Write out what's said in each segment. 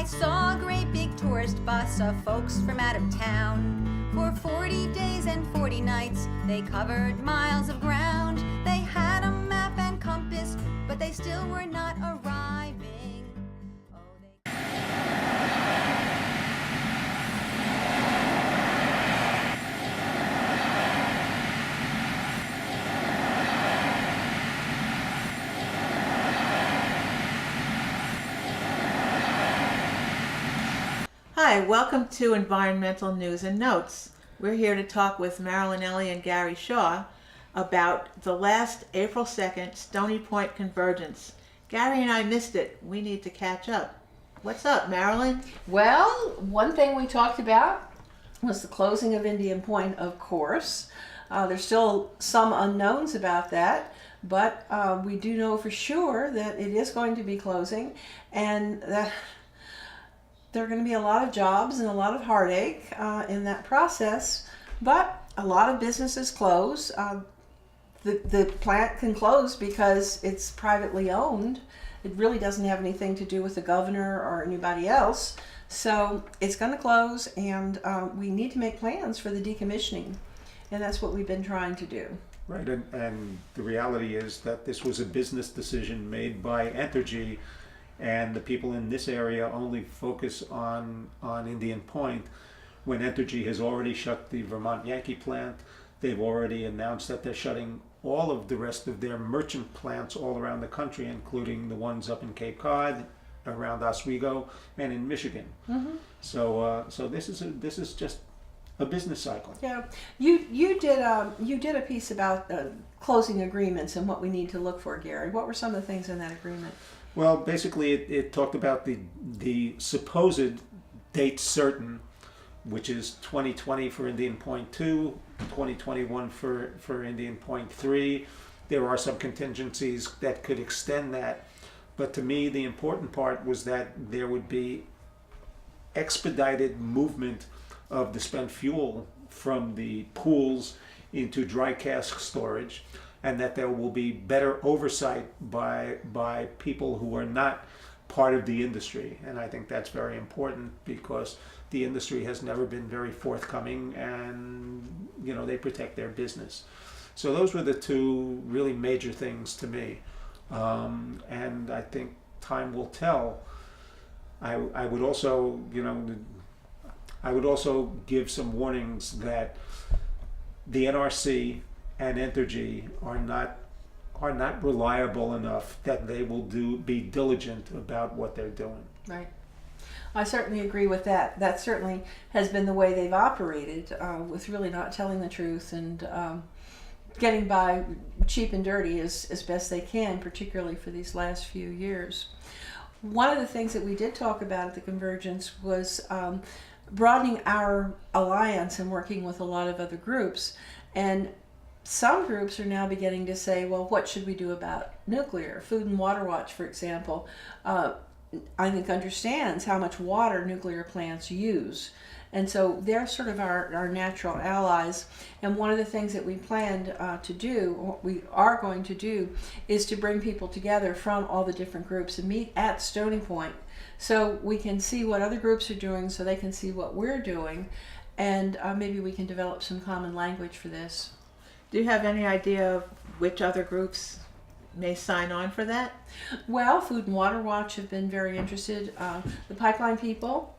I saw a great big tourist bus of folks from out of town. For 40 days and 40 nights, they covered miles of ground. They had a map and compass, but they still were not arriving. Oh, Hi, welcome to Environmental News and Notes. We're here to talk with Marilyn Ellie and Gary Shaw about the last April 2nd Stony Point Convergence. Gary and I missed it. We need to catch up. What's up, Marilyn? Well, one thing we talked about was the closing of Indian Point, of course. There's still some unknowns about that, but we do know for sure that it is going to be closing, and that there are going to be a lot of jobs and a lot of heartache in that process, but a lot of businesses close. The plant can close because it's privately owned. It really doesn't have anything to do with the governor or anybody else. So it's going to close, and we need to make plans for the decommissioning, and that's what we've been trying to do. Right, and the reality is that this was a business decision made by Entergy, and the people in this area only focus on Indian Point, when Entergy has already shut the Vermont Yankee plant. They've already announced that they're shutting all of the rest of their merchant plants all around the country, including the ones up in Cape Cod, around Oswego, and in Michigan. Mm-hmm. So this is just a business cycle. Yeah, you did a piece about closing agreements and what we need to look for, Gary. What were some of the things in that agreement? Well, basically, it talked about the supposed date certain, which is 2020 for Indian Point 2, 2021 for Indian Point 3. There are some contingencies that could extend that. But to me, the important part was that there would be expedited movement of the spent fuel from the pools into dry cask storage, and that there will be better oversight by people who are not part of the industry. And I think that's very important, because the industry has never been very forthcoming, and they protect their business. So those were the two really major things to me, and I think time will tell. I would also give some warnings that the NRC and Entergy are not reliable enough that they will be diligent about what they're doing. Right. I certainly agree with that. That certainly has been the way they've operated, with really not telling the truth and getting by cheap and dirty as best they can, particularly for these last few years. One of the things that we did talk about at the Convergence was broadening our alliance and working with a lot of other groups. And some groups are now beginning to say, well, what should we do about nuclear? Food and Water Watch, for example, I think understands how much water nuclear plants use. And so they're sort of our natural allies. And one of the things that we planned to do, or we are going to do, is to bring people together from all the different groups and meet at Stony Point, so we can see what other groups are doing, so they can see what we're doing, and maybe we can develop some common language for this. Do you have any idea of which other groups may sign on for that? Well, Food and Water Watch have been very interested. The pipeline people,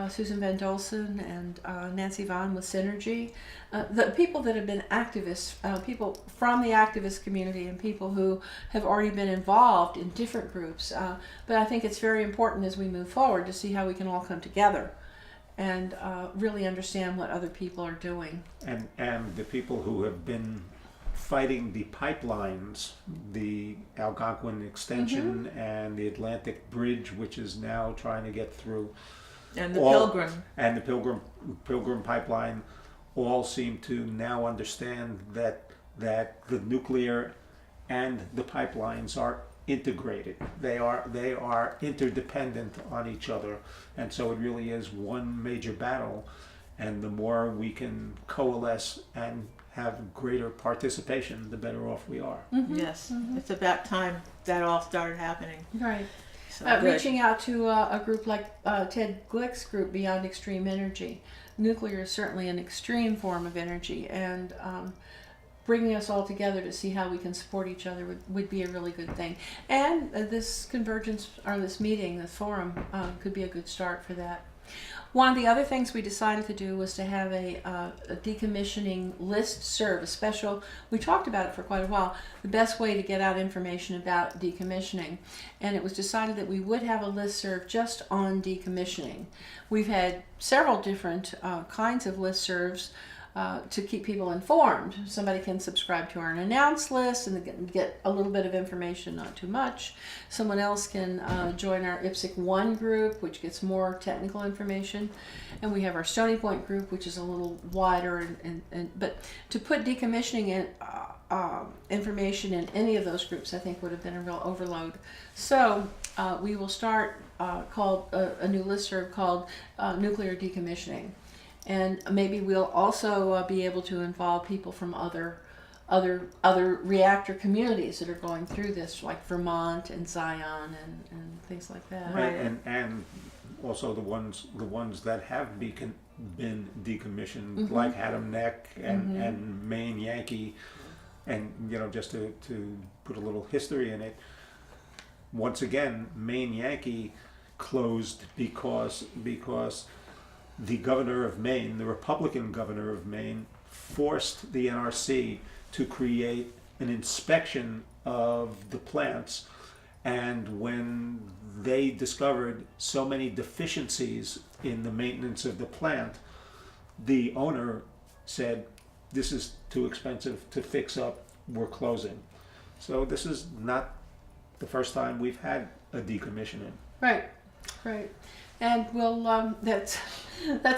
Susan Van Dolsen and Nancy Vaughn with Synergy. The people that have been activists, people from the activist community, and people who have already been involved in different groups. But I think it's very important as we move forward to see how we can all come together and really understand what other people are doing. And the people who have been fighting the pipelines, the Algonquin extension, mm-hmm. and the Atlantic Bridge, which is now trying to get through, and the Pilgrim. And the Pilgrim pipeline, all seem to now understand that the nuclear and the pipelines are integrated. They are interdependent on each other, and so it really is one major battle. And the more we can coalesce and have greater participation, the better off we are. Mm-hmm. Yes, mm-hmm. It's about time that all started happening. Right. So good. Reaching out to a group like Ted Glick's group, Beyond Extreme Energy. Nuclear is certainly an extreme form of energy, and bringing us all together to see how we can support each other would be a really good thing. And this convergence, or this meeting, this forum, could be a good start for that. One of the other things we decided to do was to have a decommissioning list serve, a special, we talked about it for quite a while, the best way to get out information about decommissioning. And it was decided that we would have a list serve just on decommissioning. We've had several different kinds of list serves to keep people informed. Somebody can subscribe to our announced list and get a little bit of information, not too much. Someone else can join our IPSC 1 group, which gets more technical information. And we have our Stony Point group, which is a little wider. But to put decommissioning in, information in any of those groups, I think would have been a real overload. So we will start called a new listserv called Nuclear Decommissioning. And maybe we'll also be able to involve people from other reactor communities that are going through this, like Vermont and Zion and things like that. Right. And also the ones that have been decommissioned, like Haddam Neck and Maine Yankee, and just to put a little history in it. Once again, Maine Yankee closed because the governor of Maine, the Republican governor of Maine, forced the NRC to create an inspection of the plants. And when they discovered so many deficiencies in the maintenance of the plant, the owner said, "This is too expensive to fix up, we're closing." So this is not the first time we've had a decommissioning. Right. And we'll, that's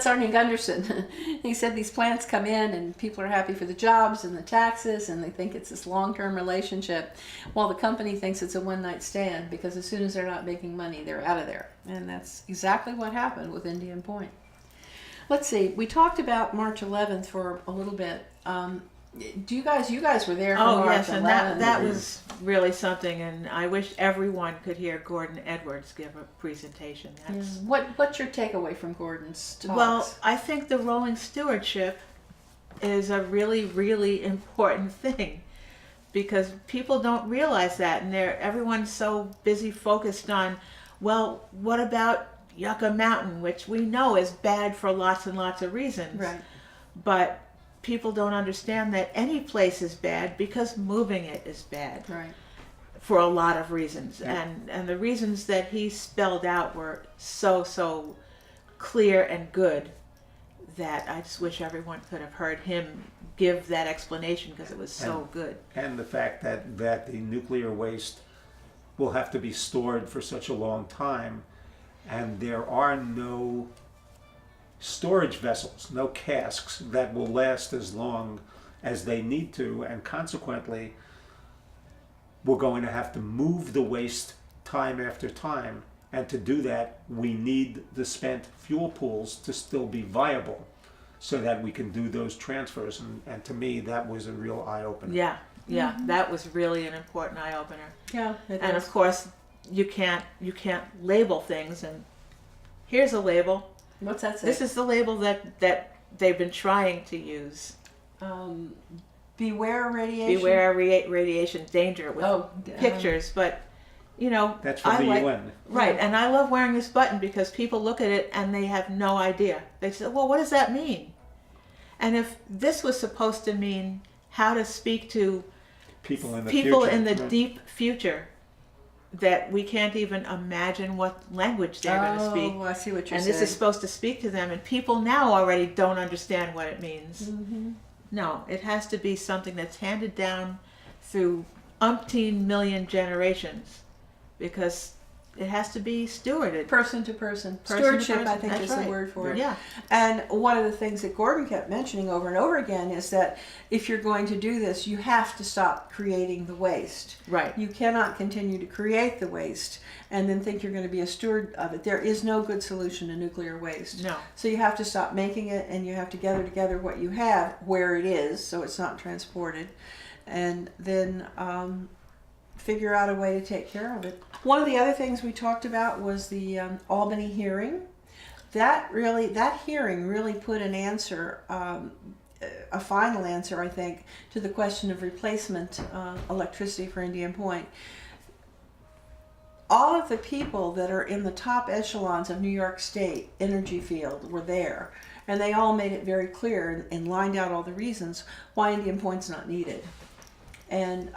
Arnie Gunderson. He said these plants come in and people are happy for the jobs and the taxes and they think it's this long-term relationship, while the company thinks it's a one-night stand, because as soon as they're not making money, they're out of there. And that's exactly what happened with Indian Point. Let's see, we talked about March 11th for a little bit. You guys were there for Oh March yes, 11th. and that was really something, and I wish everyone could hear Gordon Edwards give a presentation. That's What's your takeaway from Gordon's talks? Well, I think the rolling stewardship is a really, really important thing, because people don't realize that, and everyone's so busy focused on, well, what about Yucca Mountain, which we know is bad for lots and lots of reasons. Right. But people don't understand that any place is bad because moving it is bad. Right. For a lot of reasons. Yeah. And the reasons that he spelled out were so clear and good that I just wish everyone could have heard him give that explanation, because it was so good. And the fact that the nuclear waste will have to be stored for such a long time, and there are no storage vessels, no casks that will last as long as they need to, and consequently we're going to have to move the waste time after time, and to do that we need the spent fuel pools to still be viable so that we can do those transfers, and to me that was a real eye-opener. Yeah, that was really an important eye-opener. Yeah. And of course you can't label things, and here's a label. What's that say? This is the label that they've been trying to use. Beware radiation. Beware radiation danger with pictures, but That's from the UN. Right, and I love wearing this button because people look at it and they have no idea. They say, well, what does that mean? And if this was supposed to mean how to speak to People in the people future. in the Right. deep future, that we can't even imagine what language they're going to speak. Oh, I see what you're And saying. this is supposed to speak to them, and people now already don't understand what it means. Mm-hmm. No, it has to be something that's handed down through umpteen million generations, because it has to be stewarded. Person to person. Person to Stewardship, person, I think, that's is right. the word for it. Yeah. And one of the things that Gordon kept mentioning over and over again is that if you're going to do this, you have to stop creating the waste. Right. You cannot continue to create the waste and then think you're going to be a steward of it. There is no good solution to nuclear waste. No. So you have to stop making it, and you have to gather together what you have where it is, so it's not transported, and then figure out a way to take care of it. One of the other things we talked about was the Albany hearing. That hearing really put an answer, a final answer, I think, to the question of replacement electricity for Indian Point. All of the people that are in the top echelons of New York State energy field were there, and they all made it very clear and lined out all the reasons why Indian Point's not needed. And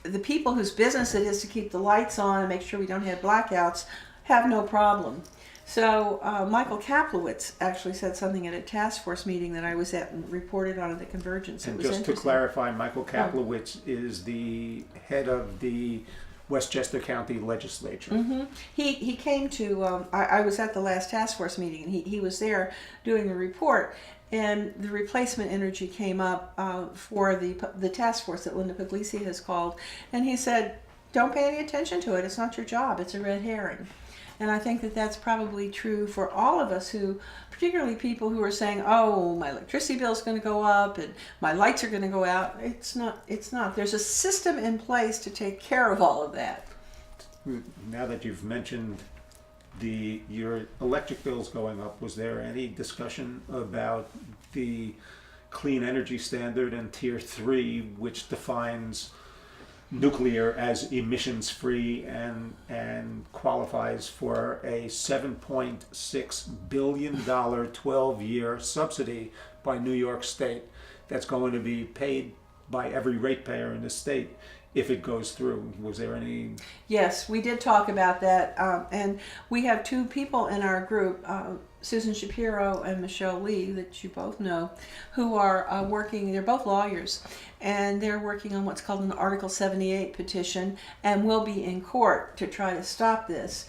the people whose business it is to keep the lights on and make sure we don't have blackouts have no problem. So Michael Kaplowitz actually said something at a task force meeting that I was at and reported on at the Convergence. And just to clarify, Michael Kaplowitz is the head of the Westchester County Legislature. Mm-hmm. He came to, I was at the last task force meeting, and he was there doing the report, and the replacement energy came up for the task force that Linda Puglisi has called, and he said, don't pay any attention to it, it's not your job, it's a red herring. And I think that that's probably true for all of us who, particularly people who are saying, oh, my electricity bill is going to go up and my lights are going to go out. It's not. There's a system in place to take care of all of that. Now that you've mentioned your electric bills going up, was there any discussion about the clean energy standard and Tier 3, which defines nuclear as emissions free and qualifies for a $7.6 billion 12-year subsidy by New York State that's going to be paid by every ratepayer in the state if it goes through? Was there any? Yes, we did talk about that, and we have two people in our group, Susan Shapiro and Michelle Lee, that you both know, who are working, they're both lawyers, and they're working on what's called an Article 78 petition, and will be in court to try to stop this.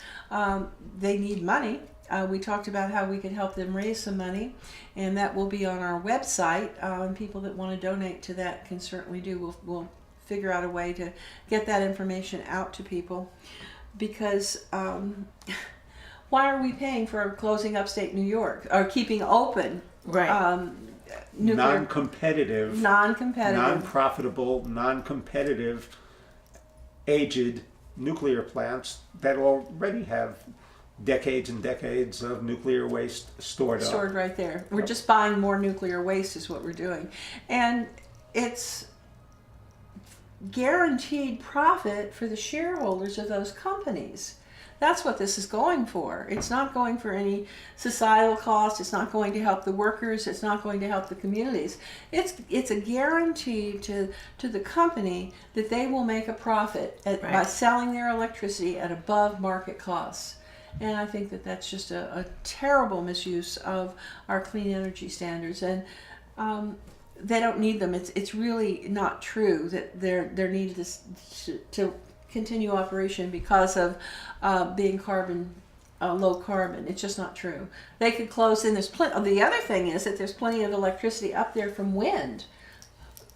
They need money. We talked about how we could help them raise some money, and that will be on our website. People that want to donate to that can certainly do. We'll figure out a way to get that information out to people, because why are we paying for closing upstate New York or keeping open non-competitive, non-profitable, non-competitive, aged nuclear plants that already have decades and decades of nuclear waste stored right there? We're just buying more nuclear waste is what we're doing, and it's guaranteed profit for the shareholders of those companies. That's what this is going for. It's not going for any societal cost. It's not going to help the workers. It's not going to help the communities. It's a guarantee to the company that they will make a profit by selling their electricity at above market costs. And I think that that's just a terrible misuse of our clean energy standards. And they don't need them. It's really not true that they're needed to continue operation because of being low carbon. It's just not true. They could close in. The other thing is that there's plenty of electricity up there from wind.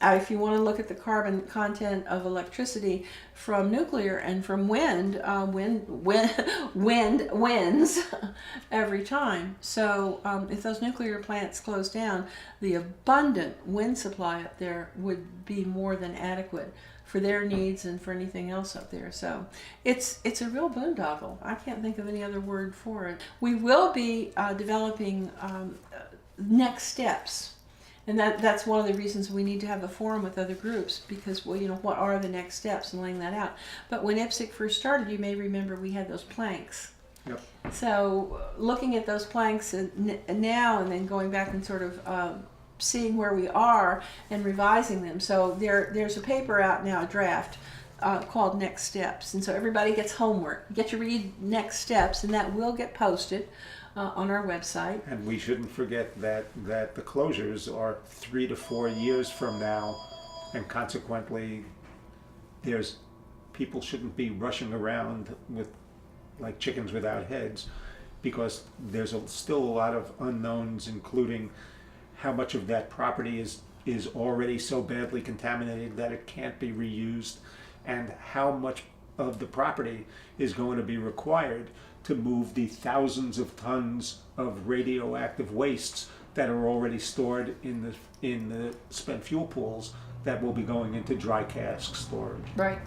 If you want to look at the carbon content of electricity from nuclear and from wind, wind wins every time. So if those nuclear plants close down, the abundant wind supply up there would be more than adequate for their needs and for anything else up there. So it's a real boondoggle. I can't think of any other word for it. We will be developing next steps. And that's one of the reasons we need to have a forum with other groups, because, well, what are the next steps and laying that out. But when IPSC first started, you may remember we had those planks. Yep. So looking at those planks now and then going back and sort of seeing where we are and revising them. So there's a paper out now, a draft, called Next Steps. And so everybody gets homework. Get to read Next Steps, and that will get posted on our website. And we shouldn't forget that the closures are 3 to 4 years from now, and consequently people shouldn't be rushing around like chickens without heads, because there's still a lot of unknowns, including how much of that property is already so badly contaminated that it can't be reused, and how much of the property is going to be required to move the thousands of tons of radioactive wastes that are already stored in the spent fuel pools that will be going into dry cask storage. Right.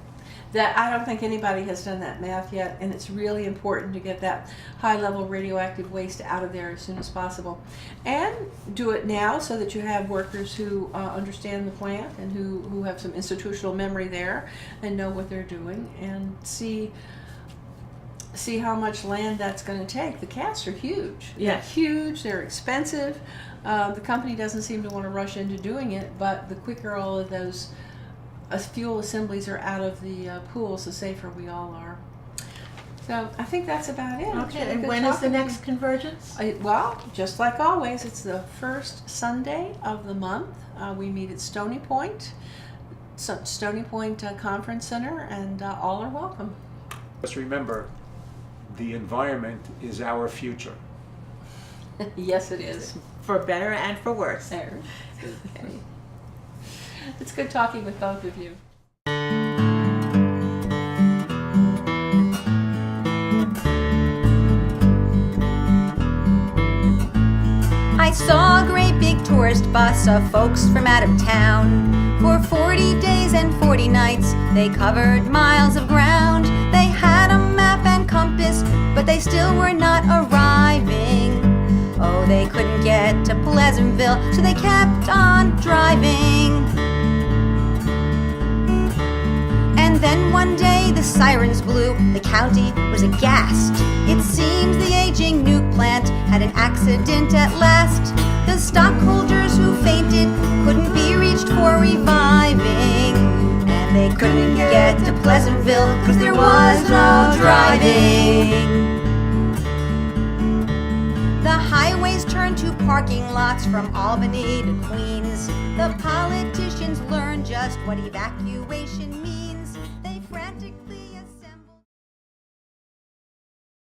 That I don't think anybody has done that math yet, and it's really important to get that high-level radioactive waste out of there as soon as possible, and do it now so that you have workers who understand the plant and who have some institutional memory there and know what they're doing, and see how much land that's going to take. The casks are huge. Yeah. They're huge. They're expensive. The company doesn't seem to want to rush into doing it, but the quicker all of those fuel assemblies are out of the pools, the safer we all are. So I think that's about it. It's Okay, really and good when is the talking to you. next convergence? Well, just like always, it's the first Sunday of the month. We meet at Stony Point, Stony Point Conference Center, and all are welcome. Just remember, the environment is our future. Yes, it is. For better and for worse. There. Okay. It's good talking with both of you. I saw a great big tourist bus of folks from out of town. For 40 days and 40 nights, they covered miles of ground. They had a map and compass, but they still were not arriving. Oh, they couldn't get to Pleasantville, so they kept on driving. And then one day the sirens blew, the county was aghast. It seems the aging nuke plant had an accident at last. The stockholders who fainted couldn't be reached for reviving. And they couldn't get to Pleasantville because there was no driving. The highways turned to parking lots from Albany to Queens. The politicians learned just what evacuation means.